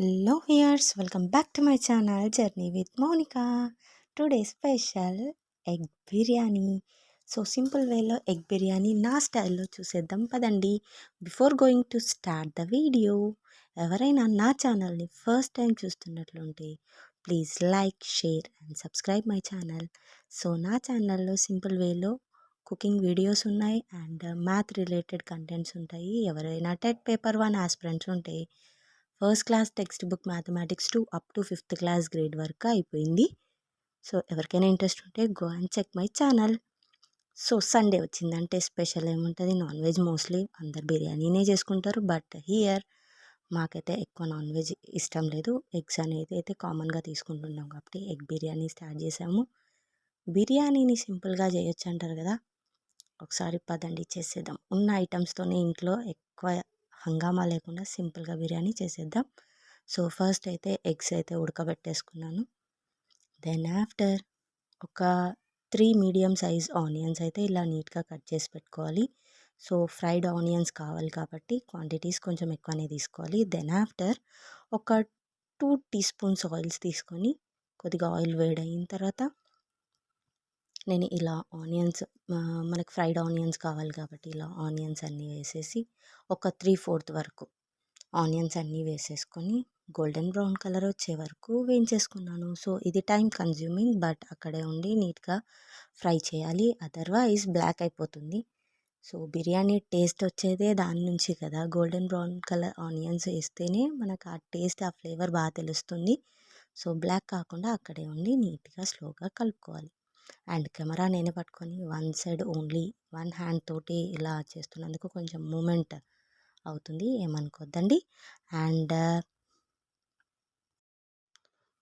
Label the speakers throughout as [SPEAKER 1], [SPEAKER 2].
[SPEAKER 1] Hello viewers, welcome back to my channel Journey with Monica. Today special egg biryani. So simple వేలో egg biryani నా స్టైల్లో చూసేద్దాం పదండి. Before going to start the video, ఎవరైనా నా ఛానల్ని ఫస్ట్ టైం చూస్తున్నట్లుంటే please like, share and subscribe my channel. So నా ఛానల్లో సింపుల్ వేలో కుకింగ్ వీడియోస్ ఉన్నాయి అండ్ మ్యాథ్ రిలేటెడ్ కంటెంట్స్ ఉంటాయి. ఎవరైనా టెట్ పేపర్ 1 ఆస్పిరెంట్స్ ఉంటే first class text book mathematics up to 5th class grade వరకు అయిపోయింది. సో ఎవరికైనా ఇంట్రెస్ట్ ఉంటే go and check my channel. So Sunday వచ్చిందంటే స్పెషల్ ఏముంటుంది? Non veg. మోస్ట్లీ అందరు బిర్యానీనే చేసుకుంటారు, బట్ హియర్ మాకైతే ఎక్కువ నాన్ వెజ్ ఇష్టం లేదు. ఎగ్స్ అనేది అయితే కామన్గా తీసుకుంటున్నాం కాబట్టి ఎగ్ బిర్యానీ స్టార్ట్ చేసాము. బిర్యానీని సింపుల్గా చేయొచ్చు అంటారు కదా, ఒకసారి పదండి చేసేద్దాం. ఉన్న ఐటమ్స్తోనే ఇంట్లో ఎక్కువ హంగామా లేకుండా సింపుల్గా బిర్యానీ చేసేద్దాం. సో ఫస్ట్ అయితే ఎగ్స్ అయితే ఉడకబెట్టేసుకున్నాను. దెన్ ఆఫ్టర్ ఒక 3 మీడియం సైజ్ ఆనియన్స్ అయితే ఇలా నీట్గా కట్ చేసి పెట్టుకోవాలి. సో ఫ్రైడ్ ఆనియన్స్ కావాలి కాబట్టి క్వాంటిటీస్ కొంచెం ఎక్కువనే తీసుకోవాలి. దెన్ ఆఫ్టర్ ఒక 2 టీ స్పూన్స్ ఆయిల్స్ తీసుకొని కొద్దిగా ఆయిల్ వేడయిన తర్వాత నేను ఇలా ఆనియన్స్, మనకు ఫ్రైడ్ ఆనియన్స్ కావాలి కాబట్టి ఇలా ఆనియన్స్ అన్నీ వేసేసి ఒక 3/4 వరకు ఆనియన్స్ అన్నీ వేసేసుకొని గోల్డెన్ బ్రౌన్ కలర్ వచ్చే వరకు వేయించేసుకున్నాను. సో ఇది టైం కన్జ్యూమింగ్, బట్ అక్కడే ఉండి నీట్గా ఫ్రై చేయాలి, అదర్వైజ్ బ్లాక్ అయిపోతుంది. సో బిర్యానీ టేస్ట్ వచ్చేదే దాని నుంచి కదా, గోల్డెన్ బ్రౌన్ కలర్ ఆనియన్స్ వేస్తేనే మనకు ఆ టేస్ట్, ఆ ఫ్లేవర్ బాగా తెలుస్తుంది. సో బ్లాక్ కాకుండా అక్కడే ఉండి నీట్గా స్లోగా కలుపుకోవాలి. అండ్ కెమెరా నేనే పట్టుకొని one side only one hand తోటి ఇలా చేస్తున్నందుకు కొంచెం మూమెంట్ అవుతుంది, ఏమనుకోద్దండి. అండ్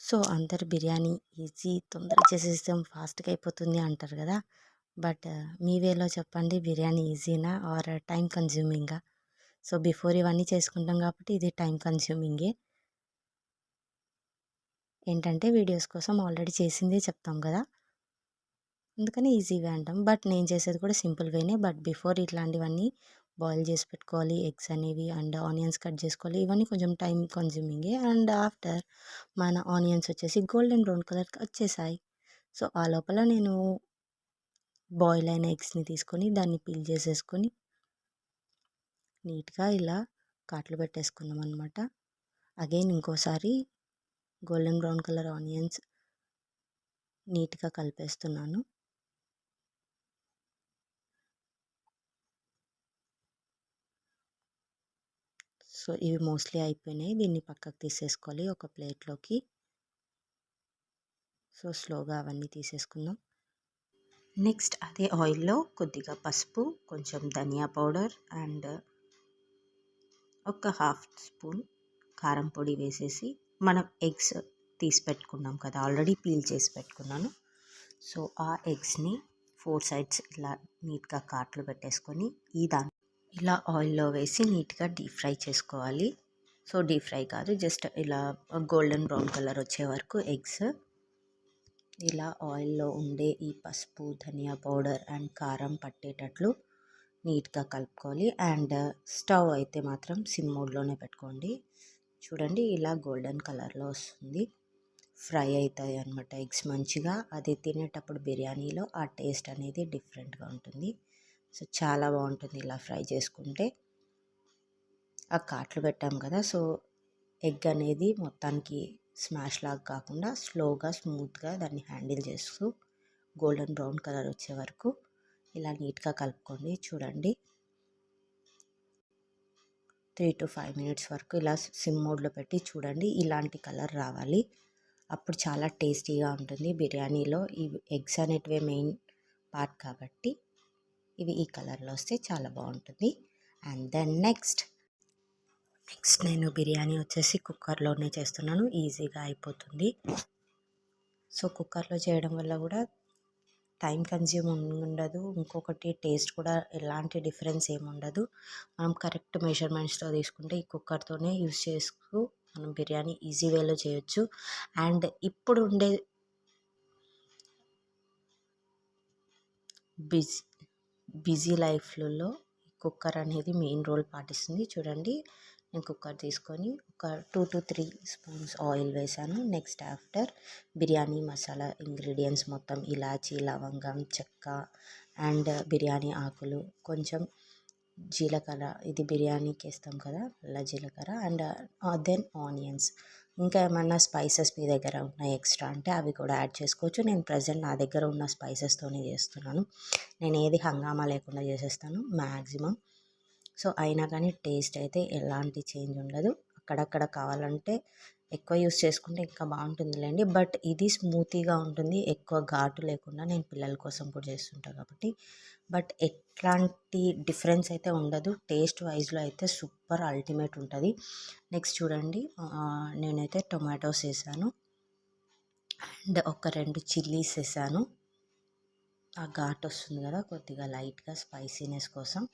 [SPEAKER 1] సో అందరు బిర్యానీ ఈజీ, తొందరగా చేసేస్తాం, ఫాస్ట్గా అయిపోతుంది అంటారు కదా, బట్ మీ వేలో చెప్పండి, బిర్యానీ ఈజీనా ఆర్ టైం కన్జ్యూమింగా? సో బిఫోర్ ఇవన్నీ చేసుకుంటాం కాబట్టి ఇది టైం కన్జ్యూమింగే. ఏంటంటే వీడియోస్ కోసం ఆల్రెడీ చేసిందే చెప్తాం కదా, అందుకని ఈజీగా అంటాం. బట్ నేను చేసేది కూడా సింపుల్ వేనే, బట్ బిఫోర్ ఇట్లాంటివన్నీ బాయిల్ చేసి పెట్టుకోవాలి, ఎగ్స్ అనేవి అండ్ ఆనియన్స్ కట్ చేసుకోవాలి, ఇవన్నీ కొంచెం టైం కన్జ్యూమింగే. అండ్ ఆఫ్టర్ మన ఆనియన్స్ వచ్చేసి గోల్డెన్ బ్రౌన్ కలర్కి వచ్చేసాయి. సో ఆ లోపల నేను బాయిల్ అయిన ఎగ్స్ని తీసుకొని దాన్ని పీల్ చేసేసుకొని నీట్గా ఇలా కాట్లు పెట్టేసుకున్నాం అనమాట. అగైన్ ఇంకోసారి గోల్డెన్ బ్రౌన్ కలర్ ఆనియన్స్ నీట్గా కలిపేస్తున్నాను. సో ఇవి మోస్ట్లీ అయిపోయినాయి, దీన్ని పక్కకు తీసేసుకోవాలి ఒక ప్లేట్లోకి. సో స్లోగా అవన్నీ తీసేసుకుందాం. నెక్స్ట్ అదే ఆయిల్లో కొద్దిగా పసుపు, కొంచెం ధనియా పౌడర్ అండ్ ఒక 1/2 స్పూన్ కారం పొడి వేసేసి మనం ఎగ్స్ తీసి పెట్టుకున్నాం కదా, ఆల్రెడీ పీల్ చేసి పెట్టుకున్నాను. సో ఆ ఎగ్స్ని 4 సైడ్స్ ఇలా నీట్గా కాట్లు పెట్టేసుకొని ఇలా ఆయిల్లో వేసి నీట్గా డీప్ ఫ్రై చేసుకోవాలి. సో డీప్ ఫ్రై కాదు, జస్ట్ ఇలా గోల్డెన్ బ్రౌన్ కలర్ వచ్చే వరకు ఎగ్స్ ఇలా ఆయిల్లో ఉండే ఈ పసుపు, ధనియా పౌడర్ అండ్ కారం పట్టేటట్లు నీట్గా కలుపుకోవాలి. అండ్ స్టవ్ అయితే మాత్రం సిమ్ మోడ్లోనే పెట్టుకోండి. చూడండి ఇలా గోల్డెన్ కలర్లో వస్తుంది, ఫ్రై అవుతాయి అన్నమాట ఎగ్స్ మంచిగా. అది తినేటప్పుడు బిర్యానీలో ఆ టేస్ట్ అనేది డిఫరెంట్గా ఉంటుంది. సో చాలా బాగుంటుంది ఇలా ఫ్రై చేసుకుంటే. ఆ కాట్లు పెట్టాం కదా, సో ఎగ్ అనేది మొత్తానికి స్మాష్ లాగా కాకుండా స్లోగా, స్మూత్గా దాన్ని హ్యాండిల్ చేస్తూ గోల్డెన్ బ్రౌన్ కలర్ వచ్చే వరకు ఇలా నీట్గా కలుపుకోండి. చూడండి 3 to 5 minutes వరకు ఇలా సిమ్ మోడ్లో పెట్టి చూడండి, ఇలాంటి కలర్ రావాలి, అప్పుడు చాలా టేస్టీగా ఉంటుంది బిర్యానీలో. ఈ ఎగ్స్ అనేటివే మెయిన్ పార్ట్ కాబట్టి ఇవి ఈ కలర్లో వస్తే చాలా బాగుంటుంది. అండ్ దెన్ నెక్స్ట్ నేను బిర్యానీ వచ్చేసి కుక్కర్లోనే చేస్తున్నాను, ఈజీగా అయిపోతుంది. సో కుక్కర్లో చేయడం వల్ల కూడా టైం కన్జ్యూమ్ ఉండదు, ఇంకొకటి టేస్ట్ కూడా ఎలాంటి డిఫరెన్స్ ఏమి ఉండదు. మనం కరెక్ట్ మెజర్మెంట్స్తో తీసుకుంటే ఈ కుక్కర్తోనే యూస్ చేసుకు మనం బిర్యానీ ఈజీ వేలో చేయొచ్చు. అండ్ ఇప్పుడు ఉండే బిజీ లైఫ్లలో కుక్కర్ అనేది మెయిన్ రోల్ పాటిస్తుంది. చూడండి నేను కుక్కర్ తీసుకొని ఒక 2 to 3 స్పూన్స్ ఆయిల్ వేసాను. Next after biryani masala ingredients మొత్తం ఇలాచీ, లవంగం, చెక్క అండ్ బిర్యానీ ఆకులు, కొంచెం జీలకర్ర, ఇది బిర్యానీకి వేస్తాం కదా అలా జీలకర్ర, అండ్ దెన్ ఆనియన్స్. ఇంకా ఏమన్నా స్పైసెస్ మీ దగ్గర ఉన్నాయి ఎక్స్ట్రా అంటే అవి కూడా యాడ్ చేసుకోవచ్చు. నేను ప్రజెంట్ నా దగ్గర ఉన్న స్పైసెస్తోనే చేస్తున్నాను. నేను ఏది హంగామా లేకుండా చేసేస్తాను మ్యాక్సిమం. సో అయినా కానీ టేస్ట్ అయితే ఎలాంటి చేంజ్ ఉండదు. అక్కడక్కడ కావాలంటే ఎక్కువ యూస్ చేసుకుంటే ఇంకా బాగుంటుందిలేండి. బట్ ఇది స్మూతీగా ఉంటుంది, ఎక్కువ ఘాటు లేకుండా. నేను పిల్లల కోసం కూడా చేస్తుంటాను కాబట్టి. బట్ ఎట్లాంటి డిఫరెన్స్ అయితే ఉండదు. టేస్ట్ వైజ్లో అయితే సూపర్ అల్టిమేట్ ఉంటుంది. నెక్స్ట్ చూడండి, నేనైతే టొమాటోస్ వేసాను అండ్ ఒక 2 చిల్లీస్ వేసాను. ఆ ఘాట్ వస్తుంది కదా కొద్దిగా లైట్గా స్పైసీనెస్ కోసం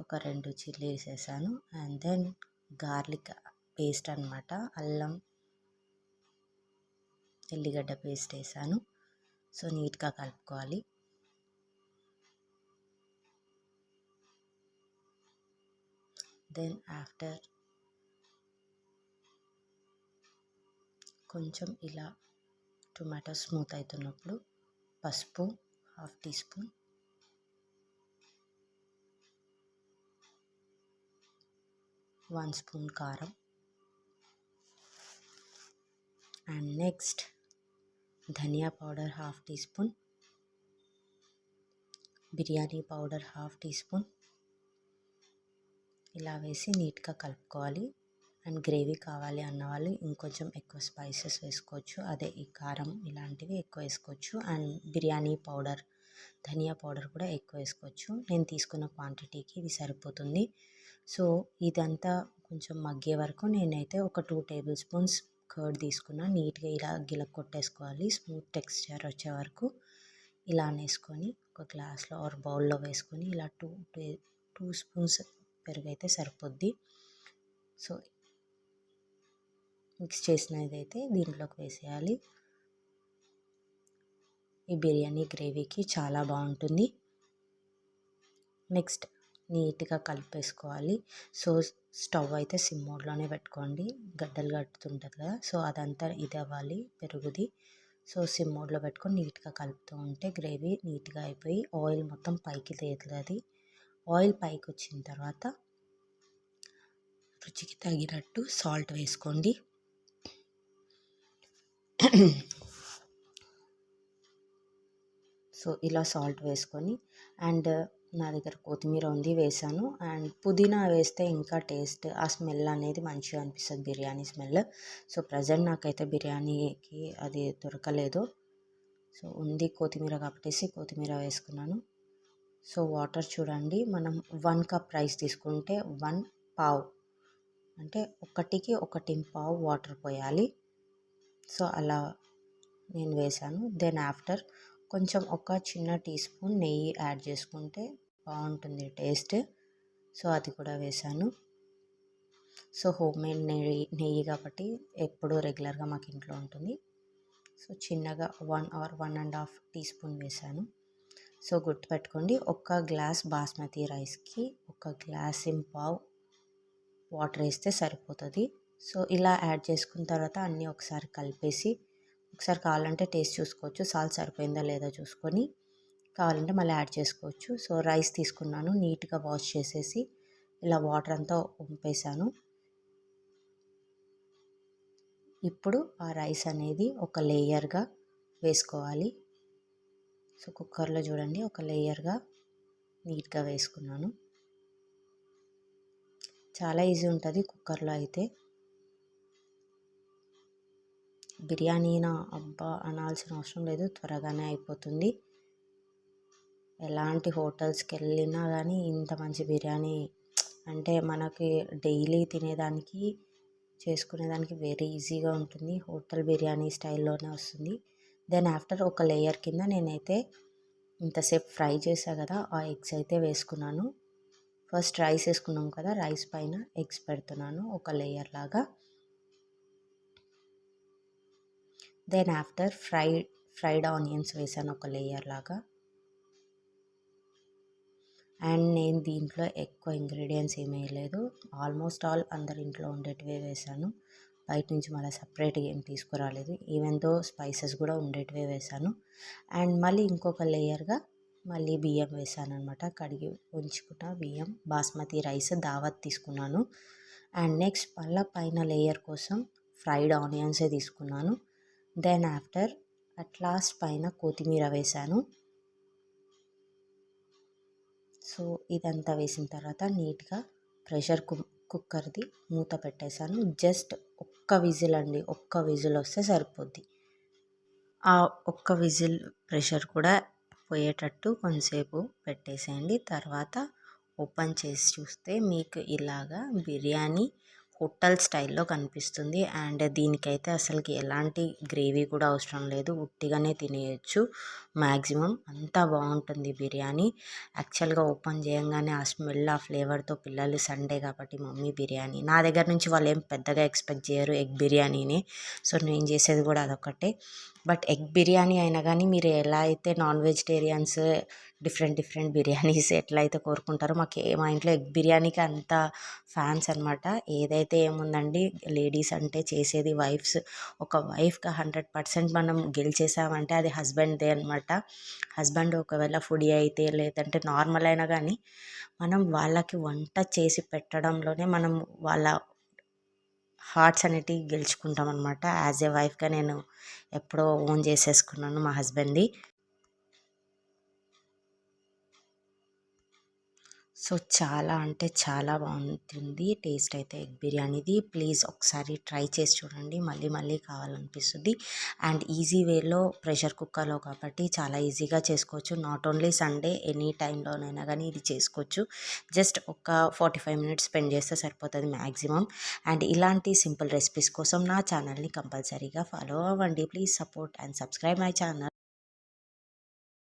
[SPEAKER 1] ఒక 2 చిల్లీస్ వేసాను. అండ్ దెన్ గార్లిక్ పేస్ట్ అనమాట, అల్లం ఎల్లిగడ్డ పేస్ట్ వేసాను. సో నీట్గా కలుపుకోవాలి. దెన్ ఆఫ్టర్ కొంచెం ఇలా టొమాటో స్మూత్ అవుతున్నప్పుడు పసుపు 1/2 టీ స్పూన్, 1 స్పూన్ కారం, అండ్ నెక్స్ట్ ధనియా powder 1/2 teaspoon, biryani powder 1/2 teaspoon ఇలా వేసి నీట్గా కలుపుకోవాలి. అండ్ గ్రేవీ కావాలి అన్న వాళ్ళు ఇంకొంచెం ఎక్కువ స్పైసెస్ వేసుకోవచ్చు, అదే ఈ కారం ఇలాంటివి ఎక్కువ వేసుకోవచ్చు. అండ్ బిర్యానీ పౌడర్, ధనియా పౌడర్ కూడా ఎక్కువ వేసుకోవచ్చు. నేను తీసుకున్న క్వాంటిటీకి ఇది సరిపోతుంది. సో ఇదంతా కొంచెం మగ్గే వరకు నేనైతే ఒక 2 టేబుల్ స్పూన్స్ కర్డ్ తీసుకున్నా. నీట్గా ఇలా కొట్టేసుకోవాలి, స్మూత్ టెక్స్చర్ వచ్చే వరకు ఇలా వేసుకొని ఒక గ్లాస్లో ఆర్ బౌల్లో వేసుకొని ఇలా 2 స్పూన్స్ పెరుగు అయితే సరిపోద్ది. సో మిక్స్ చేసినదైతే దీంట్లోకి వేసేయాలి. ఈ బిర్యానీ గ్రేవీకి చాలా బాగుంటుంది. నెక్స్ట్ నీట్గా కలిపేసుకోవాలి. సో స్టవ్ అయితే సిమ్ మోడ్లోనే పెట్టుకోండి, గడ్డలు కట్టుతుంటుంది కదా, సో అదంతా ఇది అవ్వాలి పెరుగుది. సో సిమ్ మోడ్లో పెట్టుకొని నీట్గా కలుపుతూ ఉంటే గ్రేవీ నీట్గా అయిపోయి ఆయిల్ మొత్తం పైకి తేలుతుంది. ఆయిల్ పైకి వచ్చిన తర్వాత రుచికి తగినట్టు సాల్ట్ వేసుకోండి. సో ఇలా సాల్ట్ వేసుకొని, అండ్ నా దగ్గర కొత్తిమీర ఉంది వేసాను. అండ్ పుదీనా వేస్తే ఇంకా టేస్ట్, ఆ స్మెల్ అనేది మంచిగా అనిపిస్తుంది, బిర్యానీ స్మెల్. సో ప్రజెంట్ నాకైతే బిర్యానీకి అది దొరకలేదు, సో ఉంది కొత్తిమీర కాబట్టి కొత్తిమీర వేసుకున్నాను. సో వాటర్ చూడండి, మనం 1 కప్ రైస్ తీసుకుంటే 1 పావు అంటే 1కి 1 పావు వాటర్ పోయాలి. సో అలా నేను వేసాను. దెన్ ఆఫ్టర్ కొంచెం ఒక చిన్న టీ స్పూన్ నెయ్యి యాడ్ చేసుకుంటే బాగుంటుంది టేస్ట్. సో అది కూడా వేసాను. సో హోమ్ మేడ్ నెయ్యి కాబట్టి ఎప్పుడూ రెగ్యులర్గా మాకు ఇంట్లో ఉంటుంది. సో చిన్నగా 1 or 1.5 టీ స్పూన్ వేసాను. సో గుర్తుపెట్టుకోండి, ఒక గ్లాస్ బాస్మతి రైస్కి 1 గ్లాస్ పావు వాటర్ వేస్తే సరిపోతుంది. సో ఇలా యాడ్ చేసుకున్న తర్వాత అన్నీ ఒకసారి కలిపేసి, ఒకసారి కావాలంటే టేస్ట్ చూసుకోవచ్చు, సాల్ట్ సరిపోయిందా లేదా చూసుకొని కావాలంటే మళ్ళీ యాడ్ చేసుకోవచ్చు. సో రైస్ తీసుకున్నాను, నీట్గా వాష్ చేసేసి ఇలా వాటర్ అంతా వంపేసాను. ఇప్పుడు ఆ రైస్ అనేది ఒక లేయర్గా వేసుకోవాలి. సో కుక్కర్లో చూడండి ఒక లేయర్గా నీట్గా వేసుకున్నాను. చాలా ఈజీ ఉంటుంది కుక్కర్లో అయితే. బిర్యానీనా అబ్బా అనాల్సిన అవసరం లేదు, త్వరగానే అయిపోతుంది. ఎలాంటి హోటల్స్కి వెళ్ళినా కానీ ఇంత మంచి బిర్యానీ అంటే మనకి డైలీ తినేదానికి చేసుకునేదానికి వెరీ ఈజీగా ఉంటుంది. హోటల్ బిర్యానీ స్టైల్లోనే వస్తుంది. దెన్ ఆఫ్టర్ ఒక లేయర్ కింద నేనైతే ఇంతసేపు ఫ్రై చేసా కదా ఆ ఎగ్స్ అయితే వేసుకున్నాను. ఫస్ట్ రైస్ వేసుకున్నాం కదా, రైస్ పైన ఎగ్స్ పెడుతున్నాను ఒక లేయర్ లాగా. దెన్ ఆఫ్టర్ ఫ్రైడ్ ఆనియన్స్ వేసాను ఒక లేయర్ లాగా. అండ్ నేను దీంట్లో ఎక్కువ ఇంగ్రీడియంట్స్ ఏమీ వేయలేదు, ఆల్మోస్ట్ ఆల్ అందరి ఇంట్లో ఉండేటివే వేసాను. బయట నుంచి మళ్ళీ సపరేట్గా ఏం తీసుకురాలేదు, ఈవెన్ దో స్పైసెస్ కూడా ఉండేటివే వేసాను. అండ్ మళ్ళీ ఇంకొక లేయర్గా మళ్ళీ బియ్యం వేసాను అనమాట, కడిగి ఉంచుకున్న బియ్యం బాస్మతి రైస్ దావత్ తీసుకున్నాను. అండ్ నెక్స్ట్ మళ్ళీ పైన లేయర్ కోసం ఫ్రైడ్ ఆనియన్సే తీసుకున్నాను. దెన్ ఆఫ్టర్ అట్ లాస్ట్ పైన కొత్తిమీర వేసాను. సో ఇదంతా వేసిన తర్వాత నీట్గా ప్రెషర్ కుక్కర్ది మూత పెట్టేశాను. జస్ట్ ఒక్క విజిల్ అండి, ఒక్క విజిల్ వస్తే సరిపోద్ది. ఆ ఒక్క విజిల్ ప్రెషర్ కూడా పోయేటట్టు కొంతసేపు పెట్టేసేయండి. తర్వాత ఓపెన్ చేసి చూస్తే మీకు ఇలాగా బిర్యానీ హోటల్ స్టైల్లో కనిపిస్తుంది. అండ్ దీనికైతే అసలుకి ఎలాంటి గ్రేవీ కూడా అవసరం లేదు, ఉట్టిగానే తినేయచ్చు. మ్యాక్సిమం అంతా బాగుంటుంది బిర్యానీ. యాక్చువల్గా ఓపెన్ చేయంగానే ఆ స్మెల్ ఆ ఫ్లేవర్తో పిల్లలు సండే కాబట్టి మమ్మీ బిర్యానీ, నా దగ్గర నుంచి వాళ్ళు ఏం పెద్దగా ఎక్స్పెక్ట్ చేయరు ఎగ్ బిర్యానీని. సో నేను చేసేది కూడా అదొకటే. బట్ ఎగ్ బిర్యానీ అయినా కానీ మీరు ఎలా అయితే నాన్ వెజిటేరియన్స్ డిఫరెంట్ బిర్యానీస్ ఎట్లా అయితే కోరుకుంటారో, మా ఇంట్లో ఎగ్ బిర్యానీకి అంత ఫ్యాన్స్ అనమాట. ఏదైతే ఏముందండి, లేడీస్ అంటే చేసేది వైఫ్స్. ఒక వైఫ్గా 100% మనం గెలిచేసామంటే అది హస్బెండ్దే అనమాట. హస్బెండ్ ఒకవేళ ఫుడీ అయితే లేదంటే నార్మల్ అయినా కానీ మనం వాళ్ళకి వంట చేసి పెట్టడంలోనే మనం వాళ్ళ హార్ట్స్ అనేటివి గెలుచుకుంటాం అనమాట. యాజ్ ఏ వైఫ్గా నేను ఎప్పుడో ఓన్ చేసేసుకున్నాను మా హస్బెండ్ది. సో చాలా అంటే చాలా బాగుంటుంది టేస్ట్ అయితే ఎగ్ బిర్యానీది. ప్లీజ్ ఒకసారి ట్రై చేసి చూడండి, మళ్ళీ మళ్ళీ కావాలనిపిస్తుంది. అండ్ ఈజీ వేలో ప్రెషర్ కుక్కర్లో కాబట్టి చాలా ఈజీగా చేసుకోవచ్చు. నాట్ ఓన్లీ సండే, ఎనీ టైంలోనైనా కానీ ఇది చేసుకోవచ్చు. జస్ట్ ఒక 45 మినిట్స్ స్పెండ్ చేస్తే సరిపోతుంది మ్యాక్సిమం. అండ్ ఇలాంటి సింపుల్ రెసిపీస్ కోసం నా ఛానల్ని కంపల్సరీగా ఫాలో అవ్వండి. Please support and subscribe my channel.